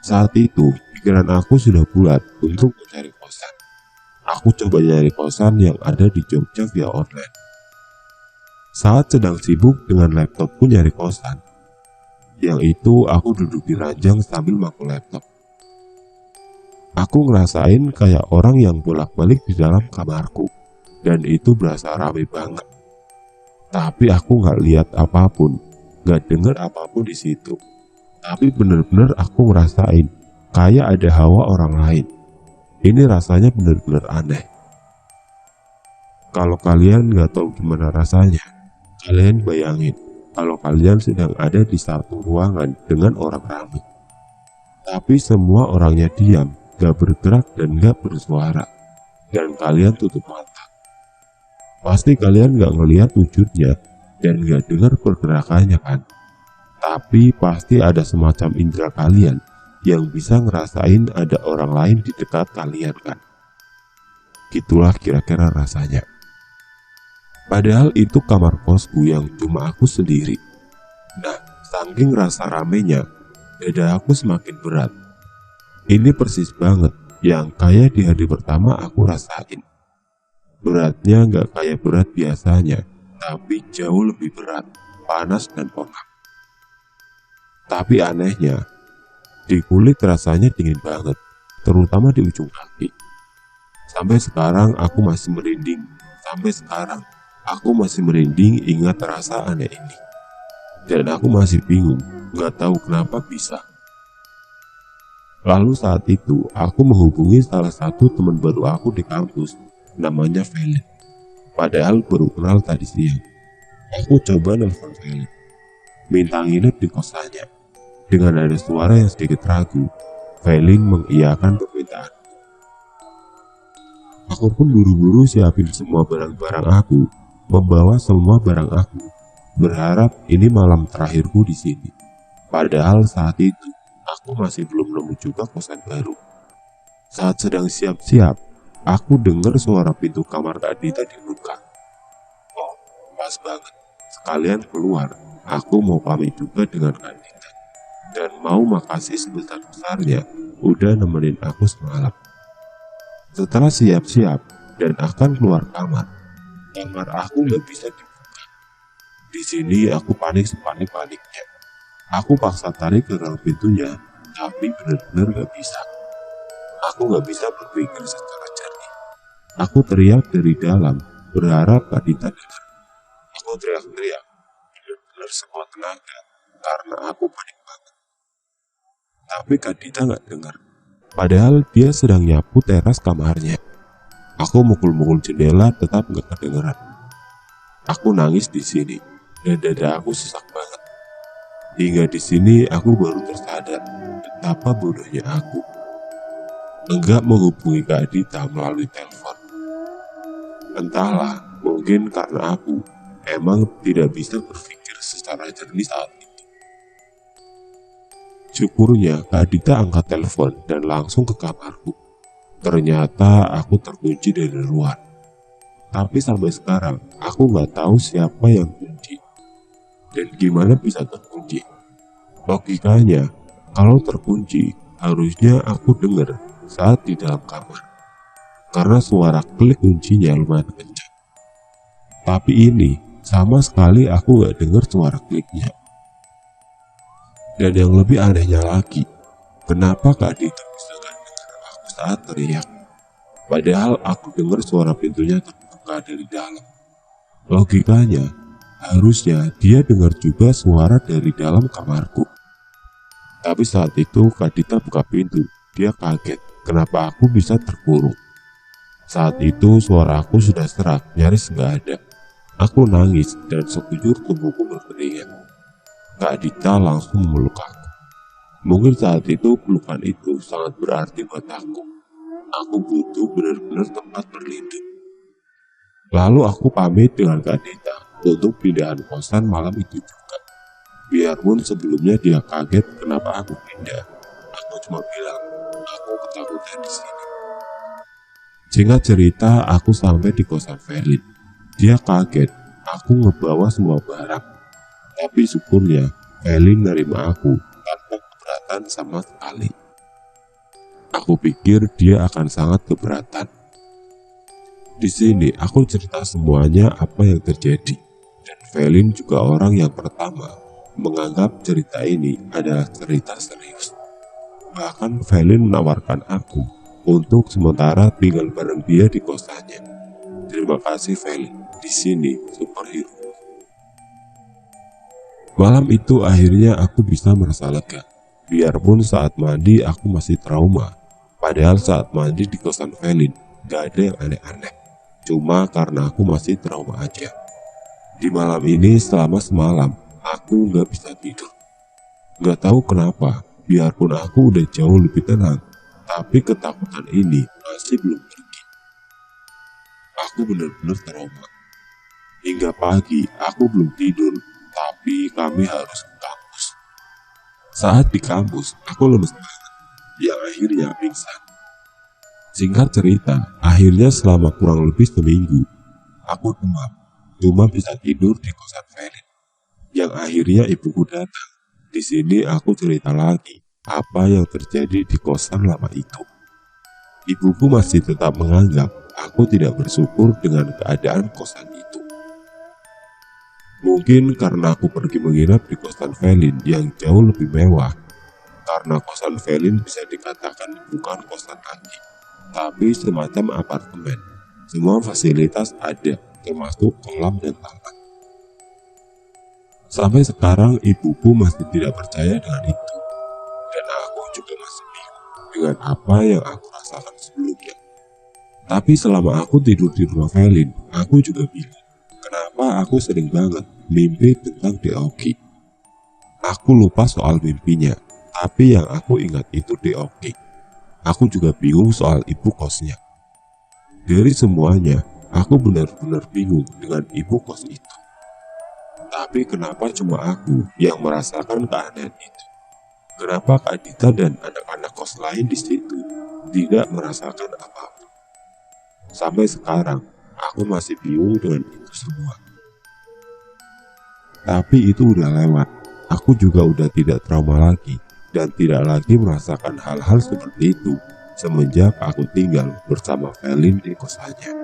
Saat itu, pikiran aku sudah bulat untuk mencari kosan. Aku coba nyari kosan yang ada di Jogja via online. Saat sedang sibuk dengan laptopku nyari kosan, yang itu aku duduk di ranjang sambil maku laptop. Aku ngerasain kayak orang yang bolak-balik di dalam kamarku, dan itu berasa rame banget. Tapi aku nggak lihat apapun, nggak dengar apapun di situ. Tapi bener-bener aku ngerasain kayak ada hawa orang lain. Ini rasanya bener-bener aneh. Kalau kalian nggak tahu gimana rasanya, kalian bayangin kalau kalian sedang ada di satu ruangan dengan orang ramai. Tapi semua orangnya diam, gak bergerak dan gak bersuara. Dan kalian tutup mata. Pasti kalian gak ngelihat wujudnya dan gak dengar pergerakannya kan. Tapi pasti ada semacam indera kalian yang bisa ngerasain ada orang lain di dekat kalian kan. Gitulah kira-kira rasanya. Padahal itu kamar kosku yang cuma aku sendiri. Nah, saking rasa ramenya, dada aku semakin berat. Ini persis banget yang kayak di hari pertama aku rasain. Beratnya gak kayak berat biasanya, tapi jauh lebih berat, panas dan pengap. Tapi anehnya, di kulit rasanya dingin banget, terutama di ujung kaki. Sampai sekarang aku masih merinding. Ingat rasa aneh ini. Dan aku masih bingung, gak tahu kenapa bisa. Lalu saat itu, aku menghubungi salah satu teman baru aku di kampus, namanya Felix. Padahal baru kenal tadi siang. Aku coba nelfon Felix, minta nginep di kosannya. Dengan ada suara yang sedikit ragu, Felix mengiyakan permintaan. Aku pun buru-buru siapin semua barang-barang aku, membawa semua barang aku, berharap ini malam terakhirku di sini. Padahal saat itu, aku masih belum nemu juga kosan baru. Saat sedang siap-siap, aku dengar suara pintu kamar Kak Dita dibuka. Oh, pas banget. Sekalian keluar, aku mau pamit juga dengan Kak Dita. Dan mau makasih sebesar-besarnya udah nemenin aku semalam. Setelah siap-siap dan akan keluar kamar aku nggak bisa dibuka. Di sini aku panik sepanik-paniknya. Aku paksa tarik ke dalam pintunya, tapi benar-benar gak bisa. Aku gak bisa berpikir secara jernih. Aku teriak dari dalam, berharap Kak Dita dengar. Aku teriak-teriak, benar-benar sekuat tenaga, karena aku panik banget. Tapi Kak Dita gak dengar. Padahal dia sedang nyapu teras kamarnya. Aku mukul-mukul jendela tetap gak kedengeran. Aku nangis di sini, dan dada aku sesak banget. Hingga di sini aku baru tersadar betapa bodohnya aku. Enggak menghubungi Kak Dita melalui telepon. Entahlah, mungkin karena aku emang tidak bisa berpikir secara jernih saat itu. Syukurnya Kak Dita angkat telepon dan langsung ke kamarku. Ternyata aku terkunci dari luar. Tapi sampai sekarang aku nggak tahu siapa yang kunci dan gimana bisa terkunci. Logikanya, kalau terkunci harusnya aku dengar saat di dalam kamar, karena suara klik kuncinya lumayan kencang. Tapi ini sama sekali aku nggak dengar suara kliknya. Dan yang lebih anehnya lagi, kenapa Kak Dita bisa gak dengar aku saat teriak? Padahal aku dengar suara pintunya terbuka dari dalam. Logikanya, harusnya dia dengar juga suara dari dalam kamarku. Tapi saat itu Kak Dita buka pintu, dia kaget kenapa aku bisa terkurung. Saat itu suara aku sudah serak, nyaris gak ada. Aku nangis dan sekujur tubuhku berkeringat. Kak Dita langsung memeluk aku. Mungkin saat itu pelukan itu sangat berarti buat aku. Aku butuh benar-benar tempat berlindung. Lalu aku pamit dengan Kak Dita untuk pindahan kosan malam itu juga. Biarpun sebelumnya dia kaget kenapa aku pindah. Aku cuma bilang, aku ketakutan di sini. Singkat cerita, aku sampai di kosan Felix. Dia kaget, aku ngebawa semua barang. Tapi syukurnya, Felix nerima aku tanpa keberatan sama sekali. Aku pikir dia akan sangat keberatan. Di sini aku cerita semuanya apa yang terjadi, dan Velin juga orang yang pertama menganggap cerita ini adalah cerita serius. Bahkan Velin menawarkan aku untuk sementara tinggal bareng dia di kosannya. Terima kasih Velin, di sini superhero. Malam itu akhirnya aku bisa merasa lega. Biarpun saat mandi aku masih trauma. Padahal saat mandi di kosan Velin gak ada yang aneh-aneh. Cuma karena aku masih trauma aja. Di malam ini selama semalam aku gak bisa tidur. Gak tahu kenapa, biarpun aku udah jauh lebih tenang, tapi ketakutan ini masih belum pergi. Aku benar-benar trauma. Hingga pagi aku belum tidur, tapi kami harus ke kampus. Saat di kampus aku lemes banget, yang akhirnya pingsan. Singkat cerita, akhirnya selama kurang lebih seminggu, aku demam, cuma bisa tidur di kosan Velin. Yang akhirnya ibuku datang. Di sini aku cerita lagi apa yang terjadi di kosan lama itu. Ibuku masih tetap menganggap aku tidak bersyukur dengan keadaan kosan itu. Mungkin karena aku pergi menginap di kosan Velin yang jauh lebih mewah. Karena kosan Velin bisa dikatakan bukan kosan lagi, tapi semacam apartemen. Semua fasilitas ada, termasuk kolam dan taman. Sampai sekarang ibuku masih tidak percaya dengan itu. Dan aku juga masih bingung dengan apa yang aku rasakan sebelumnya. Tapi selama aku tidur di rumah Velin, aku juga bingung. Kenapa aku sering banget mimpi tentang Deoki. Aku lupa soal mimpinya, tapi yang aku ingat itu Deoki. Aku juga bingung soal ibu kosnya. Dari semuanya, aku benar-benar bingung dengan ibu kos itu. Tapi kenapa cuma aku yang merasakan keanehan itu? Kenapa Kak Dita dan anak-anak kos lain di situ tidak merasakan apa-apa? Sampai sekarang, aku masih bingung dengan itu semua. Tapi itu udah lewat. Aku juga udah tidak trauma lagi dan tidak lagi merasakan hal-hal seperti itu semenjak aku tinggal bersama Velin di kosannya.